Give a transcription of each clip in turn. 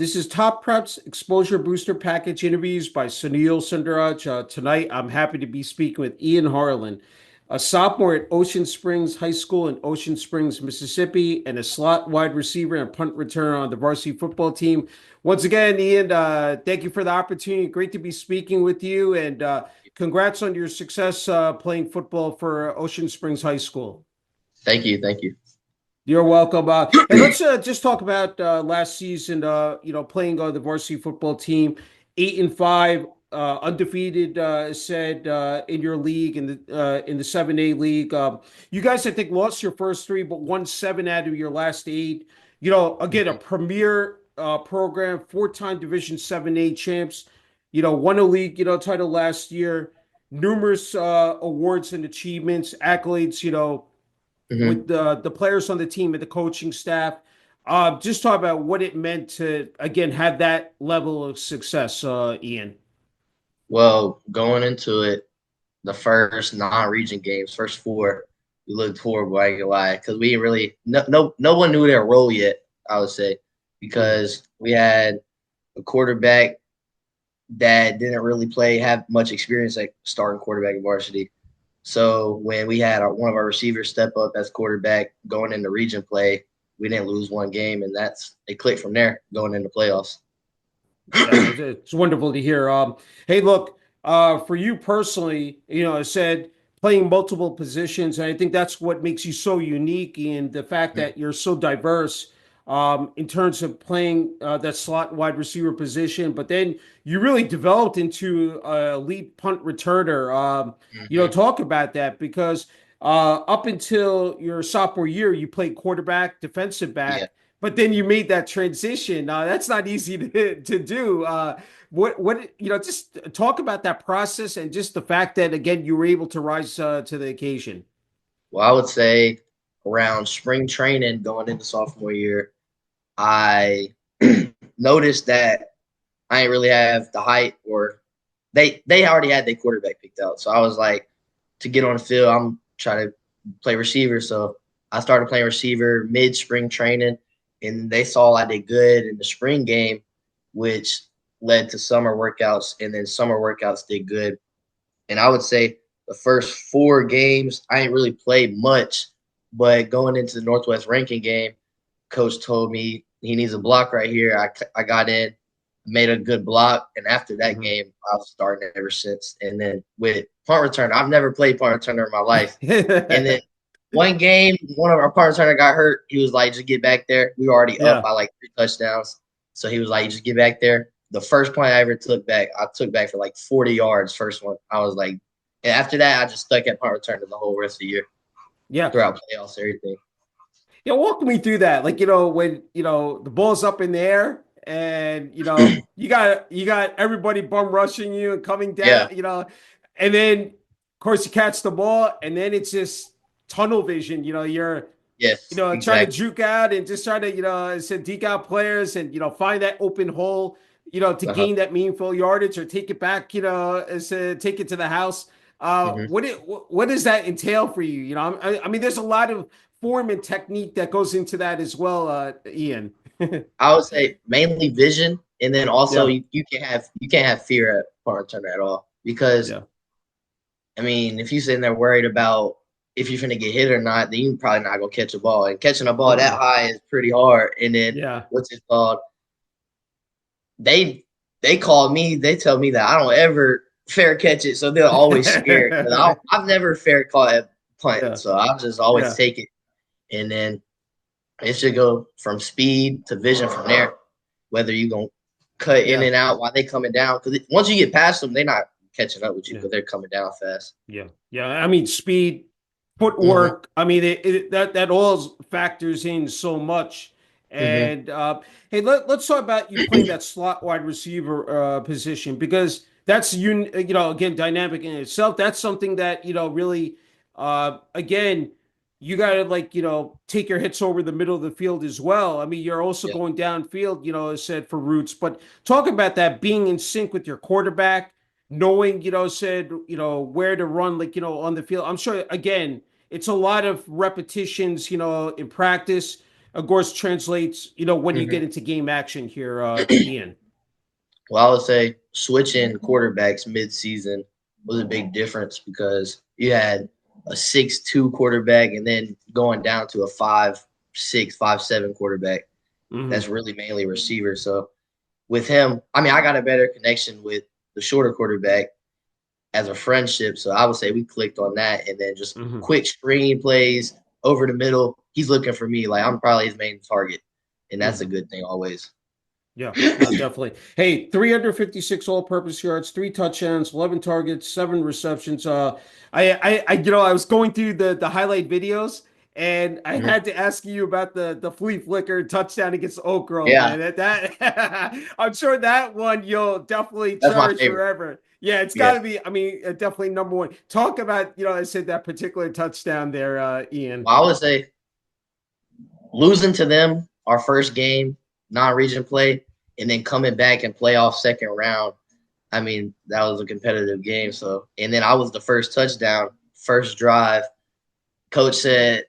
This is Top Preps Exposure Booster Package interviews by Sunil, Sunder. Tonight, I'm happy to be speaking with Ian Harlan, a sophomore at Ocean Springs High School in Ocean Springs, Mississippi, and a slot wide receiver and punt returner on the varsity football team. Once again, Ian, thank you for the opportunity. Great to be speaking with you, and congrats on your success playing football for Ocean Springs High School. Thank you. Thank you. You're welcome. And let's just talk about last season. Playing on the varsity football team, 8-5, undefeated. Said in your league in the 7A league. You guys, I think, lost your first three, but won seven out of your last eight. Again, a premier program, four-time Division 7A champs. Won a league title last year. Numerous awards and achievements, accolades. hmm With the players on the team and the coaching staff. Just talk about what it meant to, again, have that level of success, Ian. Well, going into it, the first non-region games, first four, we looked horrible. I ain't gonna lie, because we didn't really no one knew their role yet. I would say Mm. because we had a quarterback that didn't really have much experience like starting quarterback in varsity. So when we had one of our receivers step up as quarterback going into region play, we didn't lose one game, and it clicked from there going into playoffs. Yeah, it's wonderful to hear. Hey, look, for you personally, I said playing multiple positions, and I think that's what makes you so unique, and the fact that you're so diverse in terms of playing that slot wide receiver position. But then you really developed into a lead punt returner. Talk about that because up until your sophomore year, you played quarterback, defensive Yeah. back, but then you made that transition. That's not easy to do. Just talk about that process and just the fact that, again, you were able to rise to the occasion. Well, I would say around spring training going into sophomore year, I noticed that I didn't really have the height, or they already had their quarterback picked out. So I was like, to get on the field, I'm trying to play receiver. So I started playing receiver mid spring training, and they saw I did good in the spring game, which led to summer workouts, and then summer workouts did good. And I would say the first four games, I didn't really play much, but going into the Northwest ranking game, coach told me he needs a block right here. I got in, made a good block, and after that Mhm. game, I was starting ever since. And then with punt return, I've never played punt returner in my life. And then one game, one of our punt returner got hurt. He was like, "Just get back there." We were already up Yeah. by like three touchdowns, so he was like, "Just get back there." The first point I ever took back, I took back for like 40 yards. First one, I was like, and after that, I just stuck at punt returner the whole rest of the year Yeah. throughout playoffs, everything. Yeah, walk me through that. Like, when, the ball's up in the air and, you got everybody bum rushing you and coming Yeah. down, and then of course you catch the ball and then it's just tunnel vision. You're, Yes. trying to Exactly. juke out and just try to, deke out players and, find that open hole, to Uh-huh. gain that meaningful yardage or take it back, take it to the house. hmm What does that entail for you? I mean, there's a lot of form and technique that goes into that as well, Ian. I would say mainly vision, and then also Yeah, you can't have fear at punt returner at all, because yeah, I mean, if you're sitting there worried about if you're going to get hit or not, then you probably not gonna catch a ball. And catching a ball that mm-mm. high is pretty hard. And then Yeah. what's it called? They they call me. They tell me that I don't ever fair catch it, so they're always scared. I've never fair caught a punt, Yeah, so I just always yeah, take it, and then it should go from speed to vision from there. Whether you gonna cut in yeah, and out while they coming down, because once you get past them, they're not catching up with you yeah, because they're coming down fast. yeah, yeah. I mean, speed, hmm footwork. I mean, that all factors in so much. hmm And hey, let's talk about you playing that slot wide receiver position because that's again dynamic in itself. That's something that really again you got to like take your hits over the middle of the field as well. I mean, you're also Yeah. going downfield, as said for routes, but talk about that being in sync with your quarterback, knowing said where to run like on the field. I'm sure again it's a lot of repetitions, in practice. of course, translates, when you get Mhm. into game action here, Ian. Well, I would say switching quarterbacks mid-season was a big difference because you had a 6'2" quarterback and then going down to a 5'6", 5'7" quarterback. That's Hmm. really mainly receiver. So with him, I mean, I got a better connection with the shorter quarterback as a friendship. So I would say we clicked on that, and then just Hmm. quick screen plays over the middle. He's looking for me, like I'm probably his main target, and that's a Hmm. good thing always. Yeah, no, definitely. Hey, 356 all-purpose yards, 3 touchdowns, 11 targets, 7 receptions. I was going through the highlight videos, and I Mhm. had to ask you about the flea flicker touchdown against Oak Grove, Yeah, man. That I'm sure that one you'll definitely that's my cherish favorite. forever. Yeah, it's got Yeah. to be. I mean, definitely number one. Talk about, I said that particular touchdown there, Ian. Well, I would say losing to them our first game, non-region play, and then coming back and playoff second round. I mean, that was a competitive game. So, and then I was the first touchdown, first drive. Coach said,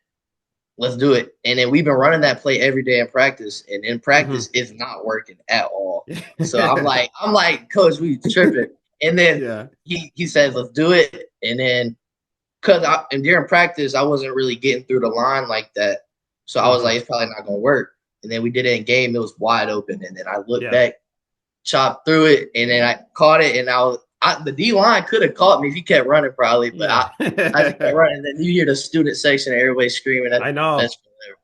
let's do it. And then we've been running that play every day in practice, and in practice, Hmm. it's not working at all. So I'm like, Coach, we tripping. And then Yeah. he says, let's do it. And then and during practice, I wasn't really getting through the line like that. So I was Hmm. like, it's probably not gonna work. And then we did it in game, it was wide open. And then I looked Yeah. back, chopped through it, and then I caught it. And the D line could have caught me if he kept running, probably, but Yeah. I just kept running. And then you hear the student section, everybody screaming. That's I the best know. feeling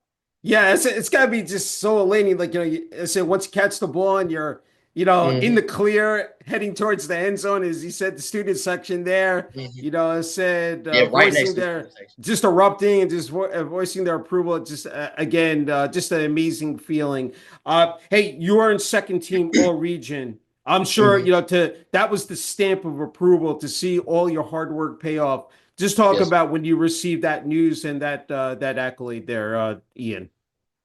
Yeah, it's got to be just so elating. Like, I said, once you catch the ball and you're, ever. in the clear heading towards the end zone, as you said, the student section there, Hmm. I said, Yeah, right next voicing to the student their, section. just erupting and just voicing their approval. Just, again, just an amazing feeling. Hey, you are in second team all region. I'm sure, Hmm. that was the stamp of approval to see all your hard work pay off. Just talk Yes, about when you received that news and that accolade there, Ian.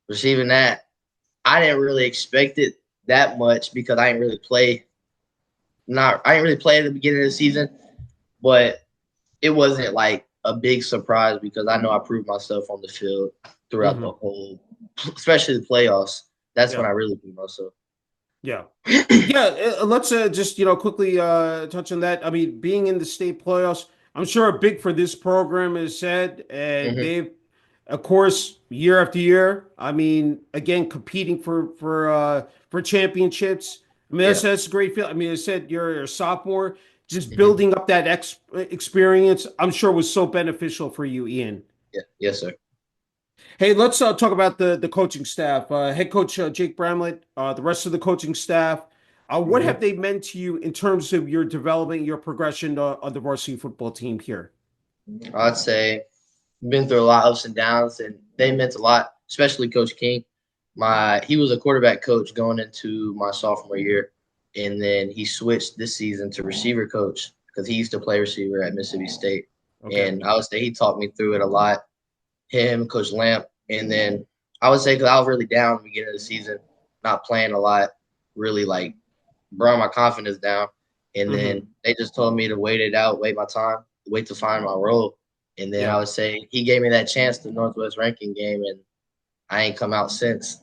receiving that, I didn't really expect it that much because I didn't really play. Not I didn't really play at the beginning of the season, but it wasn't like a big surprise because I know I proved myself on the field throughout the Hmm. whole, especially the playoffs. That's when Yeah, I really proved myself. yeah, yeah. Let's just quickly touch on that. I mean, being in the state playoffs, I'm sure big for this program is said, and Hmm. they've, of course, year after year. I mean, again, competing for championships. I mean, Yeah. that's a great feel. I mean, I said you're a sophomore, just Hmm. building up that experience. I'm sure was so beneficial for you, Ian. Yeah. Yes, sir. Hey, let's talk about the coaching staff. Head coach Jake Bramlett, the rest of the coaching staff. What have Hmm. they meant to you in terms of your development, your progression on the varsity football team here? I'd say been through a lot of ups and downs, and they meant a lot, especially Coach King. He was a quarterback coach going into my sophomore year, and then he switched this season to receiver coach because he used to play receiver at Mississippi State. Okay. And I would say he taught me through it a lot. Him, Coach Lamp, and then I would say because I was really down at the beginning of the season, not playing a lot, really like brought my confidence down. And then Hmm. they just told me to wait it out, wait my time, wait to find my role. And then I Yeah. would say he gave me that chance to Northwest ranking game, and I ain't come out since.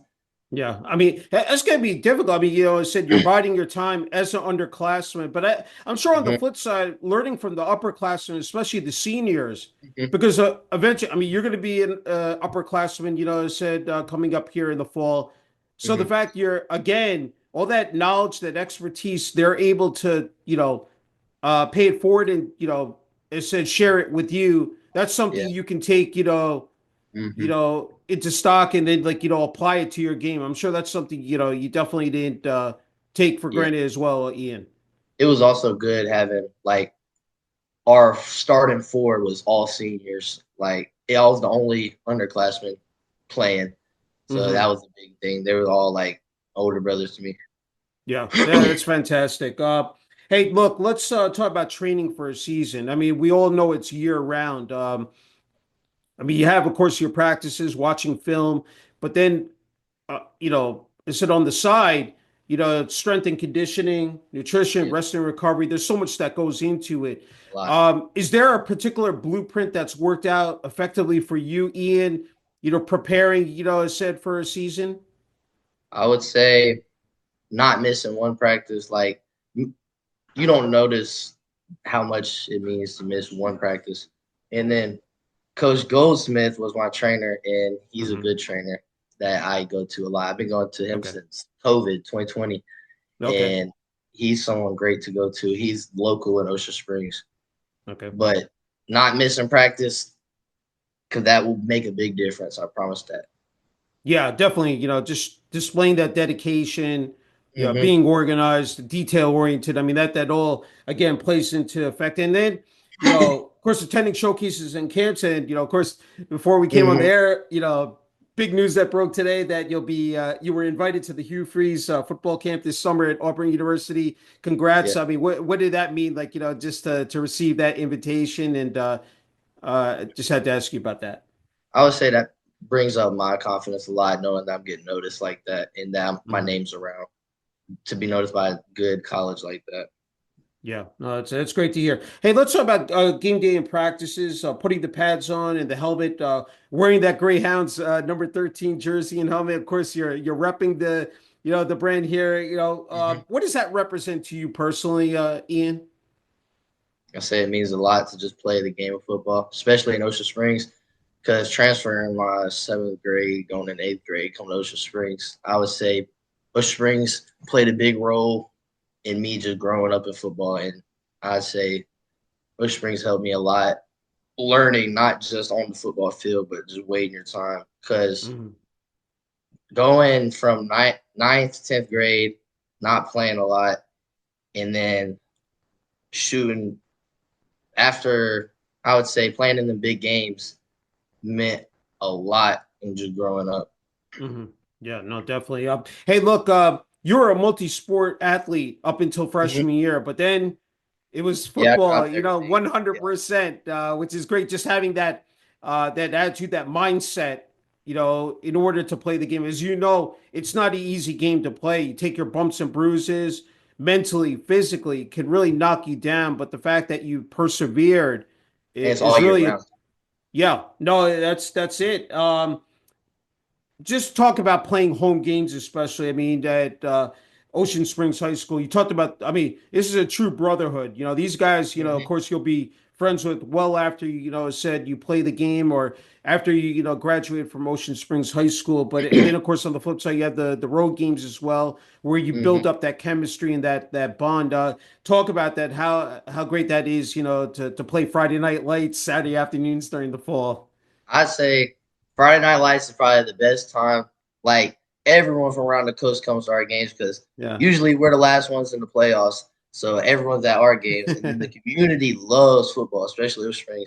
Yeah, I mean that's going to be difficult. I mean, I said you're biding your time as an underclassman, but I'm sure on the Mhm, flip side, learning from the upperclassmen, especially the seniors, mhm, because eventually, I mean, you're going to be an upperclassman. I said coming up here in the fall. So the mhm. fact you're again all that knowledge, that expertise, they're able to pay it forward and it said share it with you. That's Yeah. something you can take Mhm. into stock and then apply it to your game. I'm sure that's something you definitely didn't take for Yeah. granted as well, Ian. It was also good having like our starting four was all seniors. Like I was the only underclassman playing. So that Hmm. was a big thing. They were all like older brothers to me. Yeah, yeah, that's fantastic. Hey, look, let's talk about training for a season. I mean, we all know it's year round. I mean, you have, of course, your practices, watching film, but then is it on the side, strength and conditioning, nutrition, Yeah, rest and recovery. There's so much that goes into it. a lot. Is there a particular blueprint that's worked out effectively for you, Ian? preparing, I said for a season? I would say not missing one practice. Like you don't notice how much it means to miss one practice. And then Coach Goldsmith was my trainer, and he's a Hmm. good trainer that I go to a lot. I've been going to him Okay. since COVID 2020, Okay. and he's someone great to go to. He's local in Ocean Springs, Okay. but not missing practice because that will make a big difference. I promise that. Yeah, definitely, just displaying that dedication, Mm-hmm. being organized, detail oriented. I mean, that all again plays into effect. And then, of course, attending showcases and camps. And, of course, before we came on the Mm-hmm. air, big news that broke today that you were invited to the Hugh Freeze football camp this summer at Auburn University. Congrats. Yeah, I mean, what did that mean? Like, just to receive that invitation, and just had to ask you about that. I would say that brings up my confidence a lot, knowing that I'm getting noticed like that, and that my Mhm. name's around to be noticed by a good college like that. Yeah, no, it's great to hear. Hey, let's talk about game day and practices. Putting the pads on and the helmet, wearing that Greyhounds number 13 jersey and helmet. Of course, you're repping the brand here. Mm-hmm. What does that represent to you personally, Ian? I say it means a lot to just play the game of football, especially in Ocean Springs, because transferring my seventh grade, going in eighth grade, coming to Ocean Springs, I would say Ocean Springs played a big role in me just growing up in football, and I'd say Ocean Springs helped me a lot learning not just on the football field, but just waiting your time. Because Mhm. going from ninth to 10th grade, not playing a lot, and then shooting after, I would say playing in the big games meant a lot in just growing up. Hmm. Yeah, no, definitely. Hey, look, you were a multi-sport athlete up until Mm-hmm. freshman year, but then it was Yeah, I football, dropped everything. Yeah. 100%, which is great. Just having that attitude, that mindset, in order to play the game. As you know, it's not an easy game to play. You take your bumps and bruises mentally, physically, can really knock you down. But the fact that you persevered And it's all is year really, round. yeah, no, that's it. Just talk about playing home games, especially. I mean, at Ocean Springs High School, you talked about. I mean, this is a true brotherhood. These guys. Of Mm-hmm. course, you'll be friends with well after said you play the game or after graduate from Ocean Springs High School. But and then of course on the flip side, you have the road games as well, where you Mm-hmm. build up that chemistry and that bond. Talk about that. How great that is. To play Friday night lights, Saturday afternoons during the fall. I'd say Friday Night Lights is probably the best time. Like everyone from around the coast comes to our games because Yeah. usually we're the last ones in the playoffs. So everyone's at our games, and then the community loves football, especially with Springs.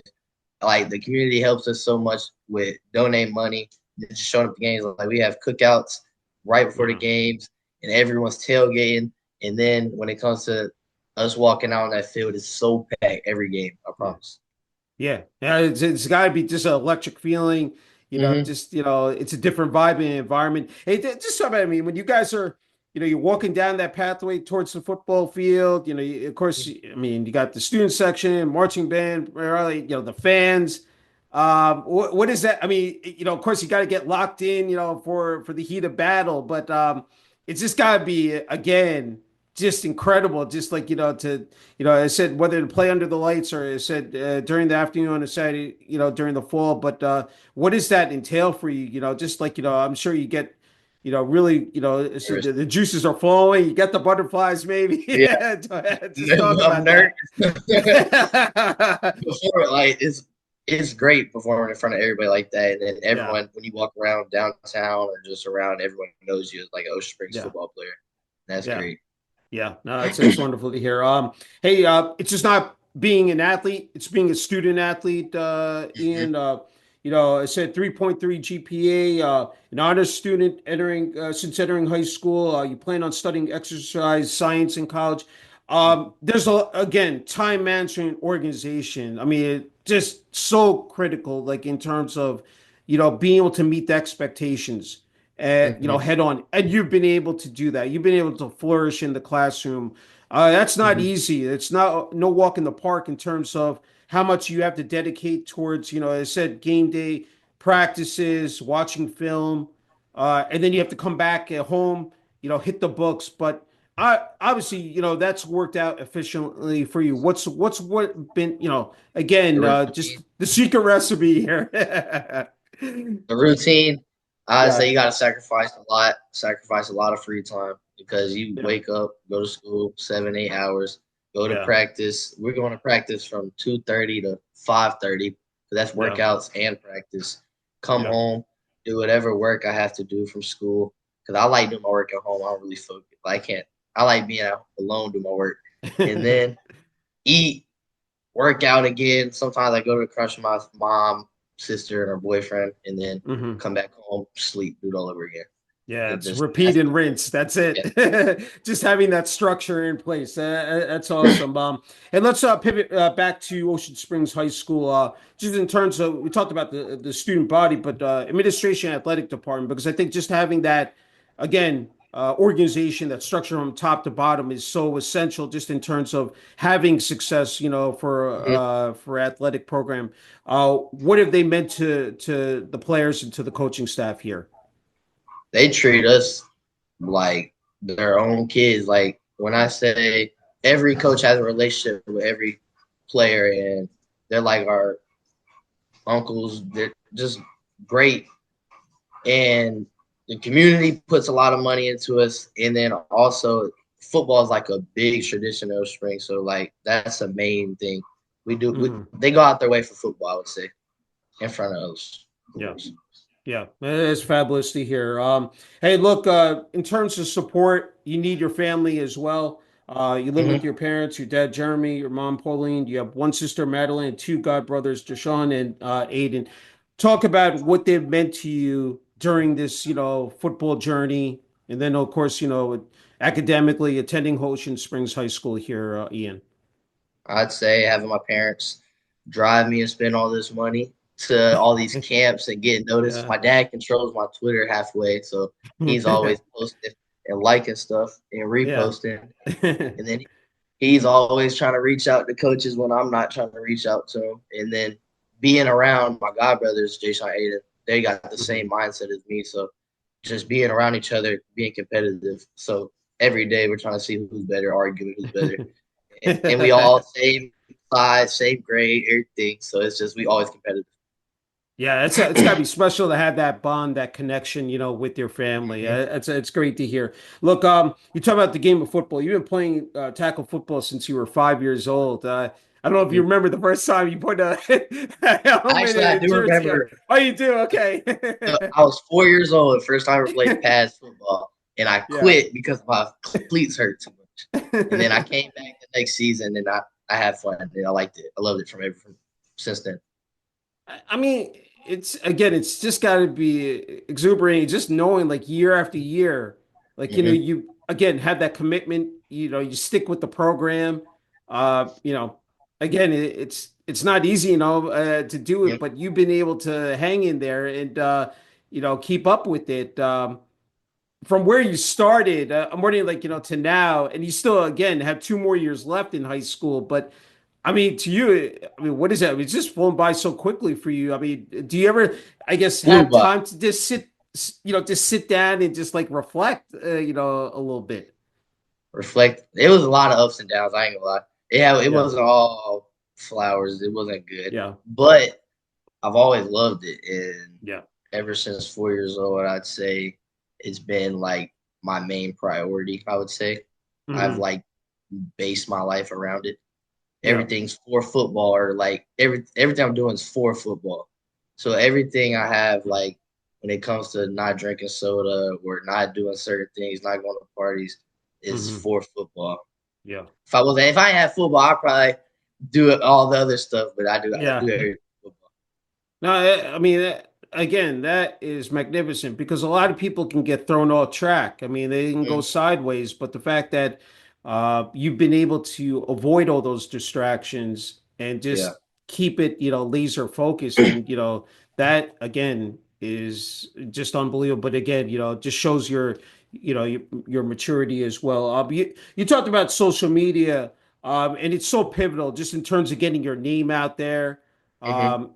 Like the community helps us so much with donate money, and just showing up the games. Like we have cookouts right before the Mhm. games, and everyone's tailgating. And then when it comes to us walking out on that field, it's so packed every game. I Yeah. promise. Yeah, yeah, it's got to be just an electric feeling, Mm-hmm. just, it's a different vibe and environment. Hey, just talk about, I mean, when you guys are, you're walking down that pathway towards the football field, of course, I mean, you got the student section, marching band, really, the fans. What is that? I mean, of course, you got to get locked in, for the heat of battle, but it's just got to be, again, just incredible. Just like, I said, whether to play under the lights or I said during the afternoon on a Saturday, during the fall. But what does that entail for you? Just like, I'm sure you get, really, so the juices are flowing. You get the butterflies, maybe. Yeah, Yeah, just talk I'm about nervous. that. Before like it's great performing in front of everybody like that, and then Yeah, everyone when you walk around downtown or just around, everyone knows you as like an Ocean Springs yeah, football player. That's yeah. great. Yeah, no, it's wonderful to hear. Hey, it's just not being an athlete; it's being a student athlete. Mhm. Ian, I said 3.3 GPA. An honors student entering since entering high school. You plan on studying exercise science in college. There's again time management, organization. I mean, it just so critical, like in terms of being able to meet the expectations Mhm. head on. And you've been able to do that. You've been able to flourish in the classroom. That's not Mhm. easy. It's not no walk in the park in terms of how much you have to dedicate towards, I said game day, practices, watching film, and then you have to come back at home, hit the books. But obviously, that's worked out efficiently for you. What been, The again, just routine, the secret recipe here. the routine. I say Yeah, you got to sacrifice a lot of free time because you yeah, wake up, go to school 7, 8 hours, go to yeah, practice. We're going to practice from 2:30 to 5:30. That's yeah, workouts and practice. Come yeah. home, do whatever work I have to do from school because I like doing my work at home. I don't really focus. I can't. I like being out alone, do my work, and then eat, work out again. Sometimes I go to crush my mom, sister, and her boyfriend, and then hmm come back home, sleep, do it all over again. Yeah, It it's just repeat that's and the rinse. That's yeah. it. Just having that structure in place. That's awesome. And let's pivot back to Ocean Springs High School. Just in terms of, we talked about the student body, but administration, athletic department, because I think just having that, again, organization, that structure from top to bottom is so essential. Just in terms of having success, Mhm. for athletic program. What have they meant to the players and to the coaching staff here? They treat us like their own kids. Like when I say every coach has a relationship with every player, and they're like our uncles. They're just great, and the community puts a lot of money into us. And then also, football is like a big tradition of spring. So like that's the main thing we do. Mhm. They go out their way for football, I would say, in front of us. Yeah. Yeah, it's fabulous to hear. Hey, look, in terms of support, you need your family as well. You live with Mm-hmm. your parents, your dad, Jeremy, your mom, Pauline. You have one sister, Madeline, and two godbrothers, Deshaun and Aiden. Talk about what they've meant to you during this, football journey. And then, of course, academically attending Ocean Springs High School here, Ian. I'd say having my parents drive me and spend all this money to all these camps and get noticed. Yeah. My dad controls my Twitter halfway, so he's always posting and liking stuff and Yeah. reposting. And then he's always trying to reach out to coaches when I'm not trying to reach out to him. And then being around my godbrothers, Jason and Aiden, they got the Mhm. same mindset as me. So just being around each other, being competitive. So every day we're trying to see who's better, arguing who's better. And we all same size, same grade, everything. So it's just we always competitive. Yeah, it's got to be special to have that bond, that connection, with your family. Mm-hmm. It's great to hear. Look, you talk about the game of football. You've been playing tackle football since you were 5 years old. I don't know if you Mm-hmm. remember the first time you put a helmet Actually, and I a do jersey on. remember Oh, you do? Okay. I was 4 years old the first time I ever played pads football, and I Yeah. quit because my cleats hurt too much. And then I came back the next season, and I had fun. And I liked it. I loved it from since then. I mean, it's just got to be exuberant, just knowing like year after year, like Mm-hmm. you again have that commitment. You stick with the program. You know, again, it's not easy, to do it, Yep. but you've been able to hang in there and keep up with it. From where you started, I'm wondering, like, to now, and you still again have 2 more years left in high school, but I mean, to you, I mean, what is that? I mean, it's just flown by so quickly for you. I mean, do you ever, I guess, Flew have by. time to just just sit down and just like reflect, a little bit? Reflect. It was a lot of ups and downs. I ain't gonna lie. Yeah, it Yeah, wasn't all flowers. It wasn't good, yeah, but I've always loved it, and yeah. ever since 4 years old, I'd say it's been like my main priority. I would say I've Hmm. like based my life around it. Yeah. Everything's for football, or like everything I'm doing is for football. So everything I have, like when it comes to not drinking soda or not doing certain things, not going to parties, is Hmm. for football. Yeah. If I had football, I'd probably do all the other stuff, but I Yeah. do everything football. No, I mean, again, that is magnificent because a lot of people can get thrown off track. I mean, they can go Mm, sideways, but the fact that you've been able to avoid all those distractions and yeah. just keep it, laser focused, and that again is just unbelievable. But again, just shows your maturity as well. You talked about social media, and it's so pivotal just in terms of getting your name out there. Hmm. Um,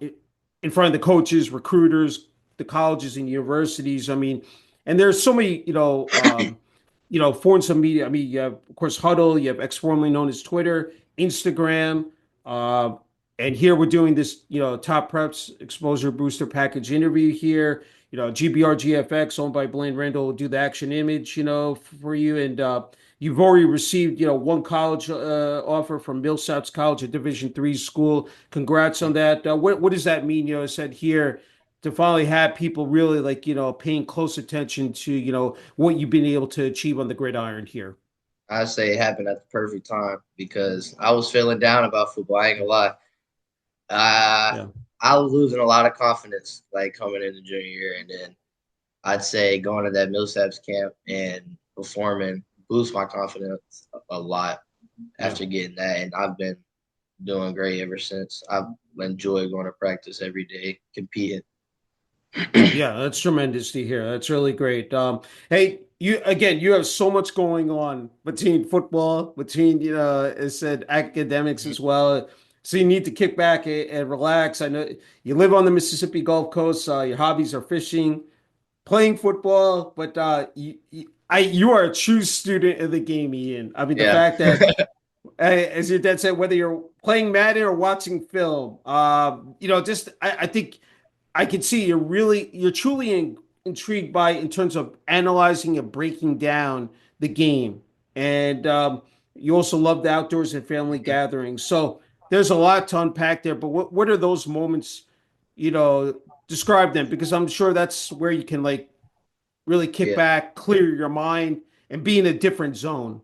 in front of the coaches, recruiters, the colleges and universities. I mean, and there's so many, forms of media. I mean, you have, of course, Huddle, you have ex formerly known as Twitter, Instagram, uh, and here we're doing this, top preps exposure booster package interview here. GBR GFX owned by Blaine Randall will do the action image, for you. And you've already received, one college offer from Millsaps College, a Division III school. Congrats on that. What does that mean? I said here to finally have people really like, paying close attention to, what you've been able to achieve on the gridiron here. I say it happened at the perfect time because I was feeling down about football. I ain't gonna lie. Uh, Yeah. I was losing a lot of confidence like coming into junior year, and then I'd say going to that Millsaps camp and performing boost my confidence a lot Yeah. after getting that, and I've been doing great ever since. I've enjoyed going to practice every day, competing. Yeah, that's tremendous to hear. That's really great. Hey, you have so much going on between football, between as said, academics as well. So you need to kick back and relax. I know you live on the Mississippi Gulf Coast. Your hobbies are fishing, playing football, but you are a true student of the game, Ian. I mean, the Yeah, fact that, as your dad said, whether you're playing Madden or watching film, just I think I can see you're truly intrigued by in terms of analyzing and breaking down the game, and you also love the outdoors and family gatherings. So there's a lot to unpack there. But what are those moments? Describe them because I'm sure that's where you can like really kick yeah. back, clear your mind, and be in a different zone.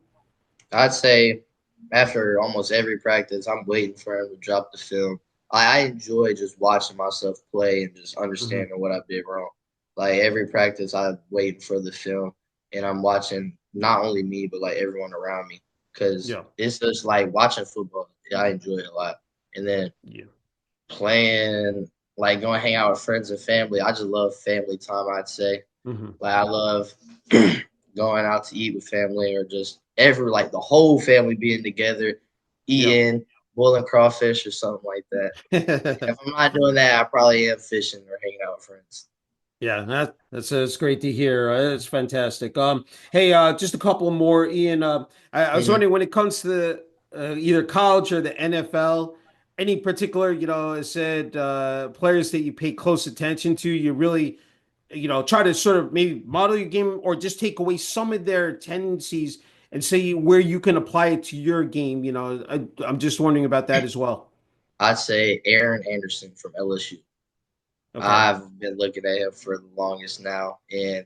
I'd say after almost every practice, I'm waiting for him to drop the film. I enjoy just watching myself play and just Hmm. understanding what I did wrong. Like every practice, I'm waiting for the film, and I'm watching not only me but like everyone around me because Yeah, it's just like watching football. I enjoy it a lot, and then yeah, playing, like going hang out with friends and family. I just love family time. I'd say hmm, like I love going out to eat with family or just every like the whole family being together, yeah. eating, boiling crawfish or something like that. If I'm not doing that, I probably am fishing or hanging out with friends. Yeah, that's great to hear. It's fantastic. Hey, just a couple more, Ian. I was Hmm. wondering when it comes to either college or the NFL, any particular, I said players that you pay close attention to, you really, try to sort of maybe model your game or just take away some of their tendencies and say where you can apply it to your game. I'm just wondering about that as well. I'd say Aaron Anderson from LSU. Okay. I've been looking at him for the longest now, and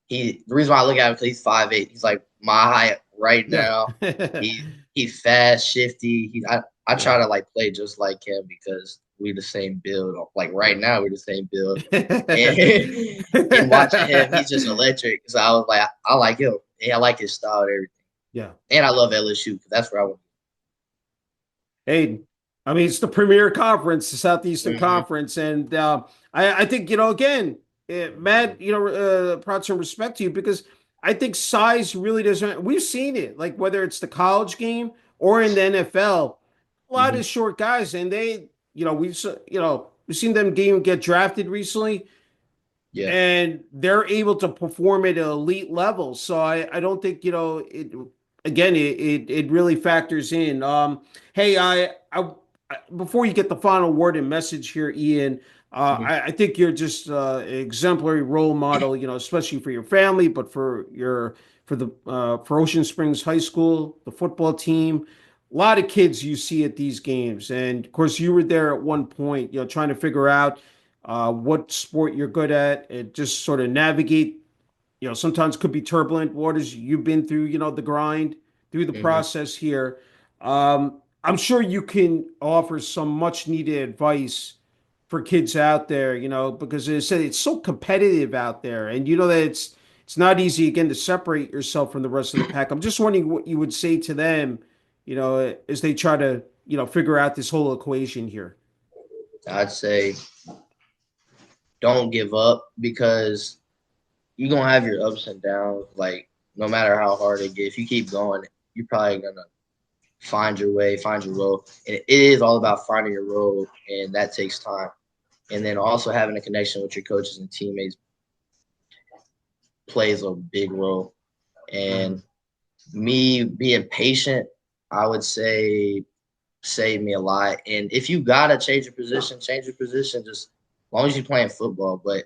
the reason why I look at him because he's 5'8". He's like my height right Yeah. now. He's fast, shifty. I Yeah. try to like play just like him because we the same build. Like right Yeah. now we're the same build, and and watching him, he's just electric. So I was like, I like him, and I like his style and everything, Yeah. and I love LSU because that's where I want. Hey, I mean, it's the premier conference, the Southeastern Mm-hmm. Conference. And I think, again, Matt, proud some respect to you because I think size really doesn't, we've seen it, like whether it's the college game or in the NFL, a lot Mm-hmm. of short guys. And they, we've seen them get drafted recently Yeah, and they're able to perform at an elite level. So I don't think it again it really factors in. Hey, before you get the final word and message here, Ian, mm-hmm. I think you're just an exemplary role model. Especially for your family, but for Ocean Springs High School, the football team. A lot of kids you see at these games, and of course you were there at one point. Trying to figure out what sport you're good at, and just sort of navigate. Sometimes could be turbulent waters. You've been through, the grind, through the Mm-hmm. process here. I'm sure you can offer some much needed advice for kids out there, because as I said, it's so competitive out there, and you know that it's not easy again to separate yourself from the rest of the pack. I'm just wondering what you would say to them, as they try to, figure out this whole equation here. I'd say don't give up because you're gonna have your ups and downs. Like no matter how hard it gets, if you keep going, you're probably gonna find your way, find your role. And it is all about finding your role, and that takes time. and then also having a connection with your coaches and teammates plays a big role. And me being patient, I would say saved me a lot. And if you gotta change your position, change your position. Just as long as you're playing football, but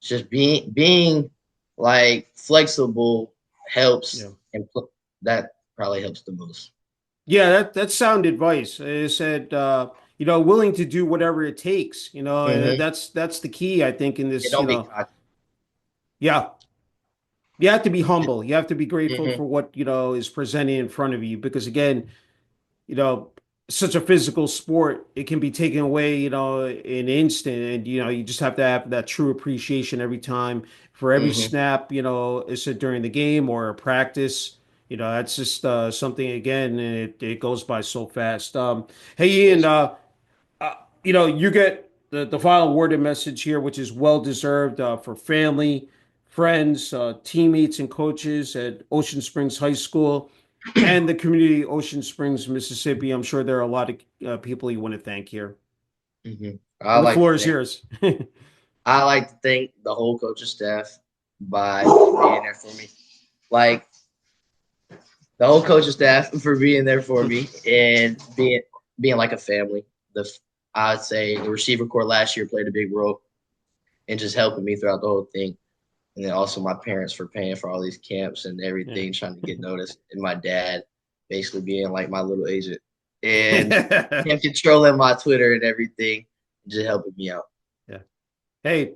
just being like flexible helps, Yeah. and that probably helps the most. Yeah, that's sound advice. I said, willing to do whatever it takes, and Mm-hmm. that's the key, I think, in Yeah, this, don't be cocky. yeah, you have to be humble. You have to be grateful Mm-hmm. for what, is presented in front of you because again, you know, such a physical sport, it can be taken away, in an instant. And, you just have to have that true appreciation every time for every Mm-hmm. snap, is it during the game or a practice? That's just something again, and it goes by so fast. Hey, Ian, Yes. uh, you get the final worded message here, which is well deserved for family, friends, teammates, and coaches at Ocean Springs High School and the community of Ocean Springs, Mississippi. I'm sure there are a lot of people you want to thank here. Mm-hmm. And the floor is yours. I like to thank the whole coaching staff by being there for me. Like the whole coaching staff for being there for me and being like a family. The I'd say the receiver corps last year played a big role in just helping me throughout the whole thing. And then also my parents for paying for all these camps and everything, trying to get noticed. And my dad basically being like my little agent and Yeah. him controlling my Twitter and everything, just helping me out. Yeah. Hey,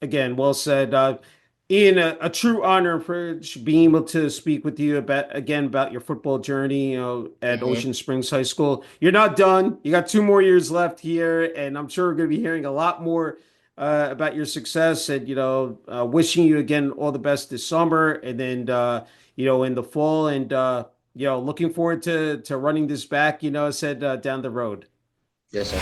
again, well said. Ian, a true honor and privilege being able to speak with you about your football journey, at Mm-hmm. Ocean Springs High School. You're not done. You got 2 more years left here, and I'm sure we're going to be hearing a lot more about your success. And wishing you again all the best this summer, and then in the fall, and looking forward to running this back. I said down the road. Yes, sir.